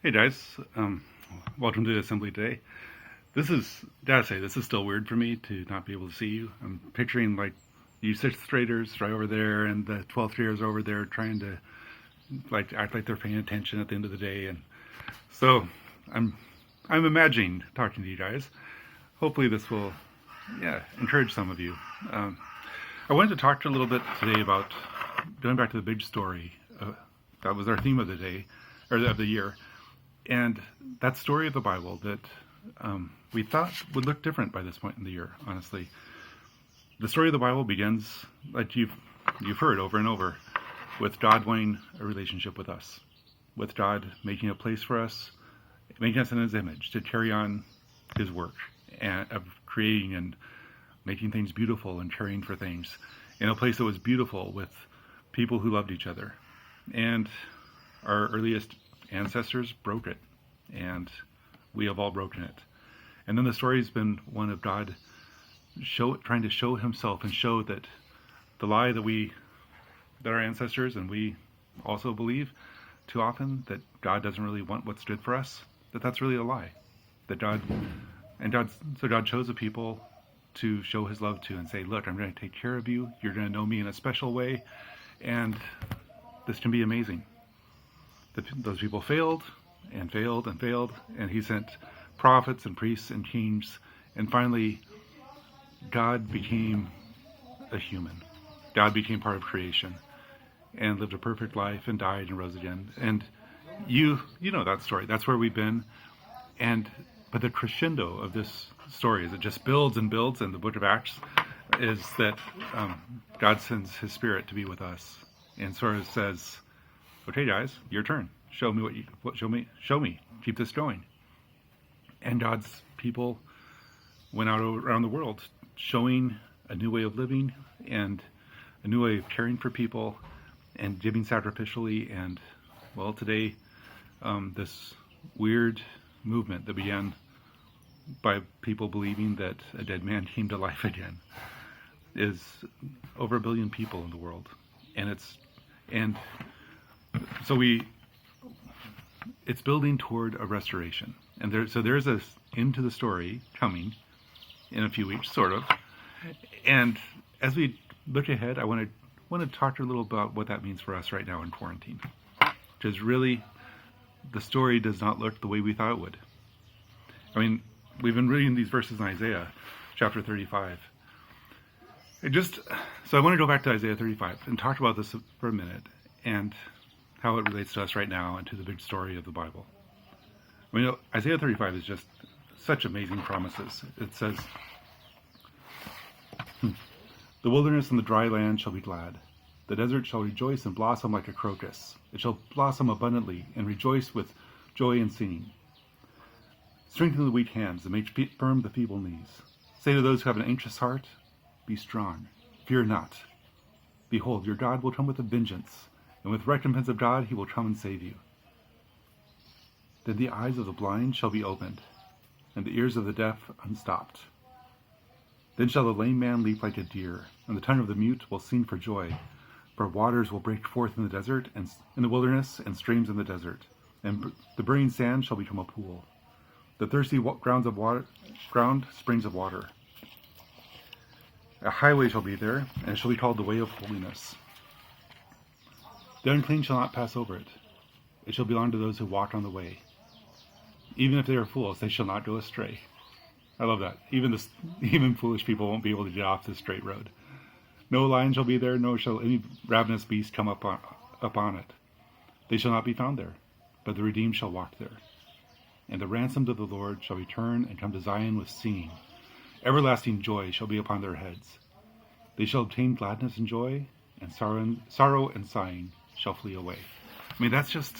Hey guys, welcome to the assembly today. This is still weird for me to not be able to see you. I'm picturing like you sixth graders right over there and the 12th graders over there trying to like act like they're paying attention at the end of the day. And so I'm, I'm imagining talking to you guys. Hopefully this will, encourage some of you. Um, I wanted to talk to you a little bit today about going back to the big story. That was our theme of the day, or of the year. And that story of the Bible that we thought would look different by this point in the year, honestly. The story of the Bible begins, like you've heard over and over, with God wanting a relationship with us, with God making a place for us, making us in His image to carry on His work of creating and making things beautiful and caring for things in a place that was beautiful with people who loved each other. And our earliest ancestors broke it, and we have all broken it. And then the story's been one of God trying to show Himself and show that the lie that our ancestors and we also believe too often, that God doesn't really want what's good for us, that's really a lie. So God chose a people to show His love to and say, look, I'm going to take care of you. You're going to know me in a special way, and this can be amazing. Those people failed and failed and failed, and He sent prophets and priests and kings, and finally God became a human. God became part of creation and lived a perfect life and died and rose again. And you know that story. That's where we've been. But the crescendo of this story, as it just builds and builds in the book of Acts, is that God sends His Spirit to be with us and sort of says, okay, guys, your turn. Show me. Keep this going. And God's people went out around the world showing a new way of living and a new way of caring for people and giving sacrificially. And, well, today, this weird movement that began by people believing that a dead man came to life again is over 1 billion people in the world. It's building toward a restoration. And there's a end to the story coming in a few weeks, sort of. And as we look ahead, I want to talk a little about what that means for us right now in quarantine. Because really, the story does not look the way we thought it would. I mean, we've been reading these verses in Isaiah chapter 35. So I want to go back to Isaiah 35 and talk about this for a minute and how it relates to us right now and to the big story of the Bible. I mean, Isaiah 35 is just such amazing promises. It says, the wilderness and the dry land shall be glad. The desert shall rejoice and blossom like a crocus. It shall blossom abundantly and rejoice with joy and singing. Strengthen the weak hands and make firm the feeble knees. Say to those who have an anxious heart, be strong, fear not. Behold, your God will come with a vengeance, and with recompense of God He will come and save you. Then the eyes of the blind shall be opened, and the ears of the deaf unstopped. Then shall the lame man leap like a deer, and the tongue of the mute will sing for joy. For waters will break forth in the desert, and in the wilderness, and streams in the desert. And the burning sand shall become a pool. The thirsty ground, springs of water. A highway shall be there, and it shall be called the way of holiness. The unclean shall not pass over it. It shall belong to those who walk on the way. Even if they are fools, they shall not go astray. I love that. Even foolish people won't be able to get off the straight road. No lion shall be there, nor shall any ravenous beast come upon it. They shall not be found there, but the redeemed shall walk there. And the ransomed of the Lord shall return and come to Zion with singing. Everlasting joy shall be upon their heads. They shall obtain gladness and joy, and sorrow and sighing shall flee away. I mean, that's just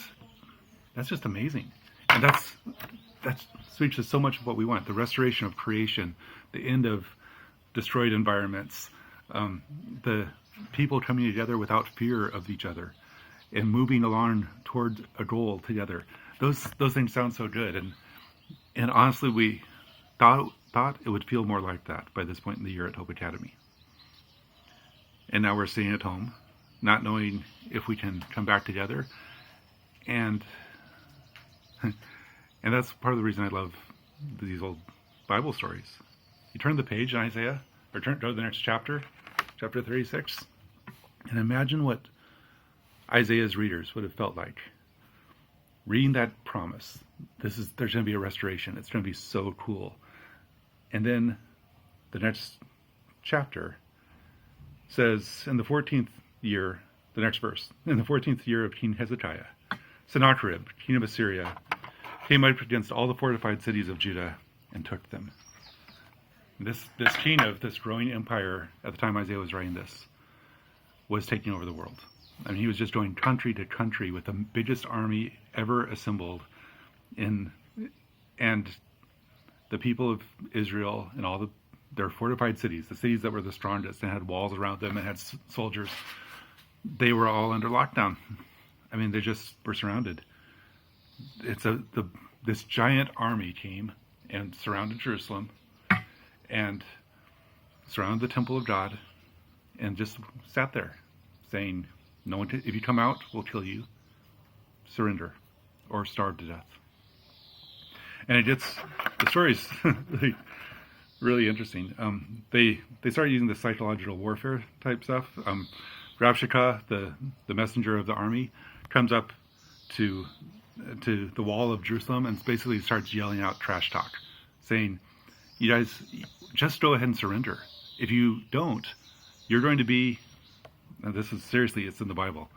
amazing. And that speaks to so much of what we want: the restoration of creation, the end of destroyed environments, the people coming together without fear of each other, and moving along toward a goal together. Those things sound so good, and honestly, we thought it would feel more like that by this point in the year at Hope Academy. And now we're staying at home, not knowing if we can come back together, and And that's part of the reason I love these old Bible stories. You turn the page in Isaiah, or turn to the next chapter, chapter 36, and imagine what Isaiah's readers would have felt like reading that promise. There's going to be a restoration. It's going to be so cool. And then the next chapter says, in the 14th year, the next verse, in the 14th year of King Hezekiah, Sennacherib, king of Assyria, came up against all the fortified cities of Judah and took them. This king of this growing empire, at the time Isaiah was writing this, was taking over the world. I mean, he was just going country to country with the biggest army ever assembled and the people of Israel and all their fortified cities, the cities that were the strongest and had walls around them and had soldiers, they were all under lockdown. I mean, they just were surrounded. This giant army came and surrounded Jerusalem and surrounded the temple of God and just sat there saying, "No one, if you come out, we'll kill you. Surrender or starve to death." And the story's really, really interesting. They started using the psychological warfare type stuff. Rabshakeh, the messenger of the army, comes up to the wall of Jerusalem and basically starts yelling out trash talk, saying, "You guys, just go ahead and surrender. If you don't, you're going to be," now this is seriously, it's in the Bible,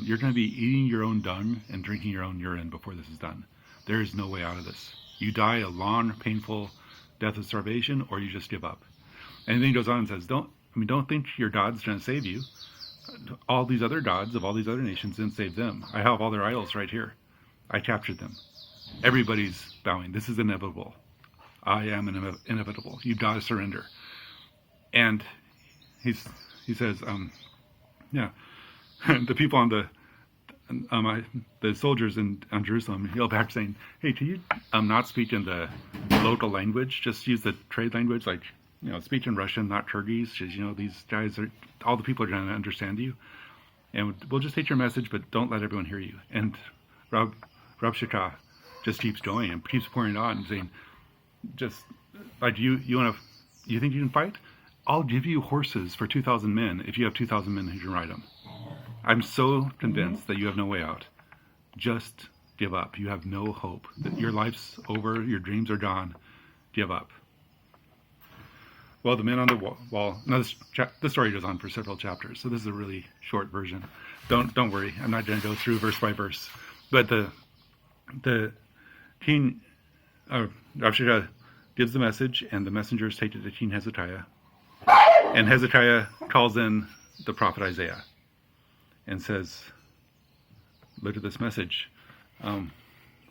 "you're going to be eating your own dung and drinking your own urine before this is done. There is no way out of this. You die a long, painful death of starvation, or you just give up." And then he goes on and says, don't think your God's going to save you. All these other gods of all these other nations didn't save them. I have all their idols right here. I captured them. Everybody's bowing. This is inevitable. I am inevitable. You got to surrender. And he says, the people on the soldiers on Jerusalem yell back saying, "Hey, can you not speak in the local language? Just use the trade language, like, speak in Russian, not Kyrgyz. Just, these guys all the people are going to understand you. And we'll just take your message, but don't let everyone hear you." And Rabshakeh just keeps going and keeps pouring on and saying, just like, you think you can fight? I'll give you horses for 2,000 men if you have 2,000 men who can ride them. I'm so convinced that you have no way out. Just give up. You have no hope. That your life's over. Your dreams are gone. Give up. Well, the men on the wall. Now this story goes on for several chapters, so this is a really short version. Don't worry. I'm not going to go through verse by verse. But the king, Rabshakeh, gives the message, and the messengers take it to King Hezekiah. And Hezekiah calls in the prophet Isaiah and says, "Look at this message.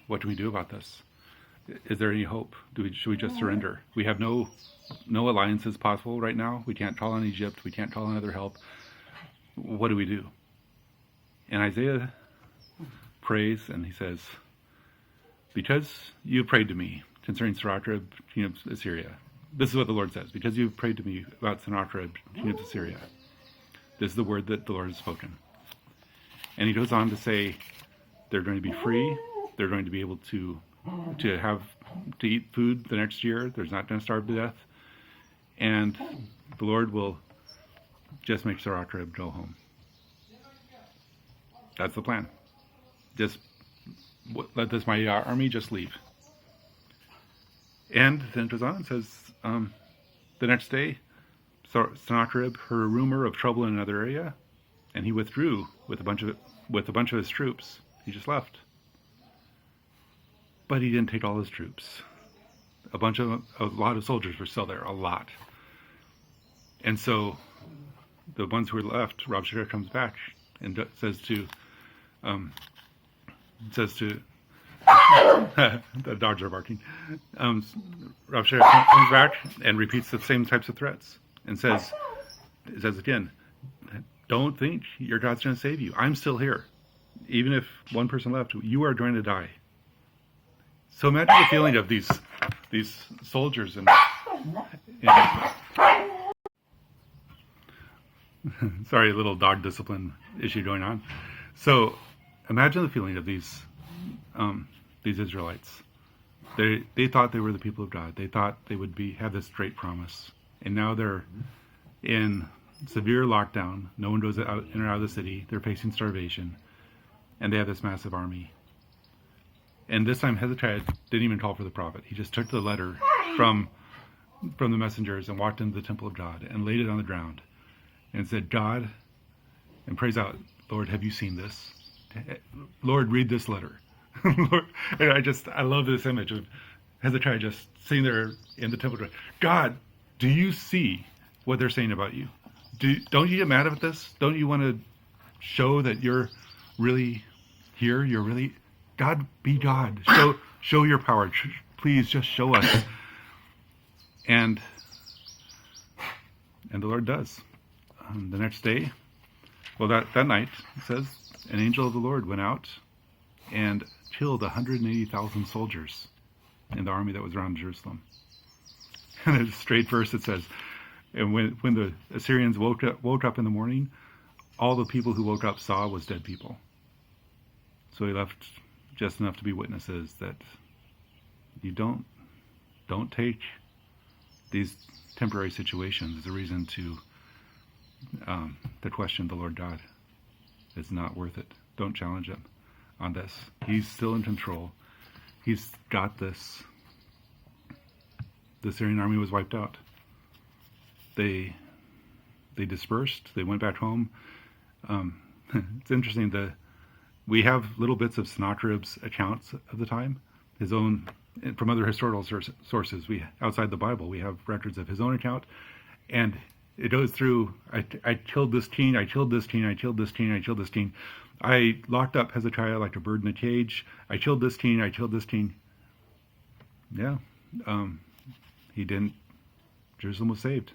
What do we do about this? Is there any hope? Should we just surrender? We have no alliances possible right now. We can't call on Egypt. We can't call on other help. What do we do?" And Isaiah prays, and he says, "Because you prayed to me concerning Sennacherib, king of Assyria." This is what the Lord says. "Because you prayed to me about Sennacherib, king of Assyria, this is the word that the Lord has spoken." And he goes on to say, they're going to be free. They're going to be able to eat food the next year. They're not going to starve to death. And the Lord will just make Sennacherib go home. That's the plan. Just let this mighty army just leave. And then it goes on and says, the next day, Sennacherib heard a rumor of trouble in another area, and he withdrew with a bunch of his troops. He just left. But he didn't take all his troops. A lot of soldiers were still there, a lot. And so the ones who were left, Rabshakeh comes back and says to the dogs are barking. Rabshakeh comes back and repeats the same types of threats and says again, "Don't think your God's going to save you. I'm still here. Even if one person left, you are going to die." So imagine the feeling of these soldiers and sorry, a little dog discipline issue going on. So imagine the feeling of these these Israelites. They thought they were the people of God. They thought they would have this great promise. And now they're in severe lockdown. No one goes out in or out of the city. They're facing starvation. And they have this massive army. And this time Hezekiah didn't even call for the prophet. He just took the letter from the messengers and walked into the temple of God and laid it on the ground and said, God, and prays out, Lord, have you seen this? Lord, read this letter. Lord, I love this image of Hezekiah just sitting there in the temple. God, do you see what they're saying about you? Don't you get mad at this? Don't you want to show that you're really here? You're really God. Be God. Show your power. Please just show us. And the Lord does. The next day, well, that night, it says, an angel of the Lord went out and killed 180,000 soldiers in the army that was around Jerusalem. And in a straight verse, it says, and when the Assyrians woke up in the morning, all the people who woke up saw was dead people. So he left just enough to be witnesses that you don't take these temporary situations as a reason to question the Lord God. It's not worth it. Don't challenge him on this. He's still in control. He's got this. The Syrian army was wiped out. They dispersed. They went back home. It's interesting that we have little bits of Sennacherib's accounts of the time, his own, from other historical sources. Outside the Bible, we have records of his own account, and it goes through. I killed this king. I killed this king. I killed this king. I killed this king. I locked up Hezekiah like a bird in a cage. I killed this king. I killed this king. Yeah, he didn't. Jerusalem was saved.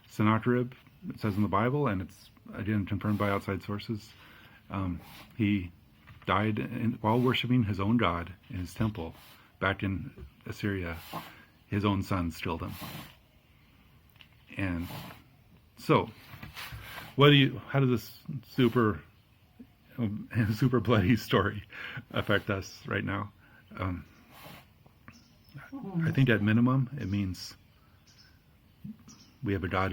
Sennacherib, it says in the Bible, and it's again confirmed by outside sources. He died while worshiping his own God in his temple back in Assyria. His own sons killed him. And so, how does this super bloody story affect us right now? I think at minimum it means we have a God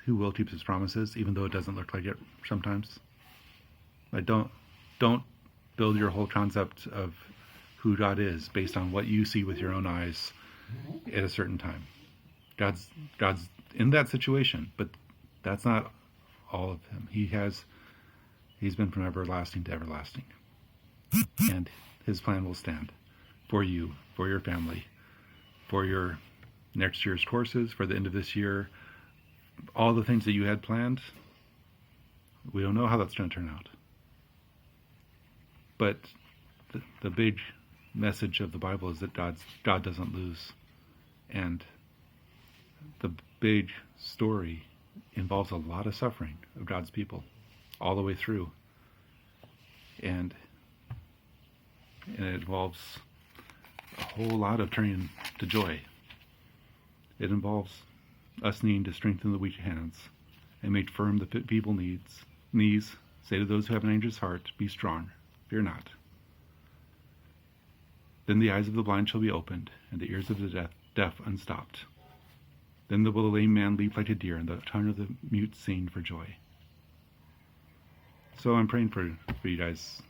who will keep his promises, even though it doesn't look like it sometimes. Like don't build your whole concept of who God is based on what you see with your own eyes at a certain time. God's in that situation, but that's not all of him. He's been from everlasting to everlasting. And his plan will stand for you, for your family, for your next year's courses, for the end of this year, all the things that you had planned. We don't know how that's going to turn out. But the big message of the Bible is that God doesn't lose. And the big story involves a lot of suffering of God's people all the way through. And it involves a whole lot of turning to joy. It involves us needing to strengthen the weak hands and make firm the feeble knees. Say to those who have an anxious heart, be strong, fear not. Then the eyes of the blind shall be opened, and the ears of the deaf unstopped. Then will the lame man leap like a deer, and the tongue of the mute sing for joy. So I'm praying for you guys.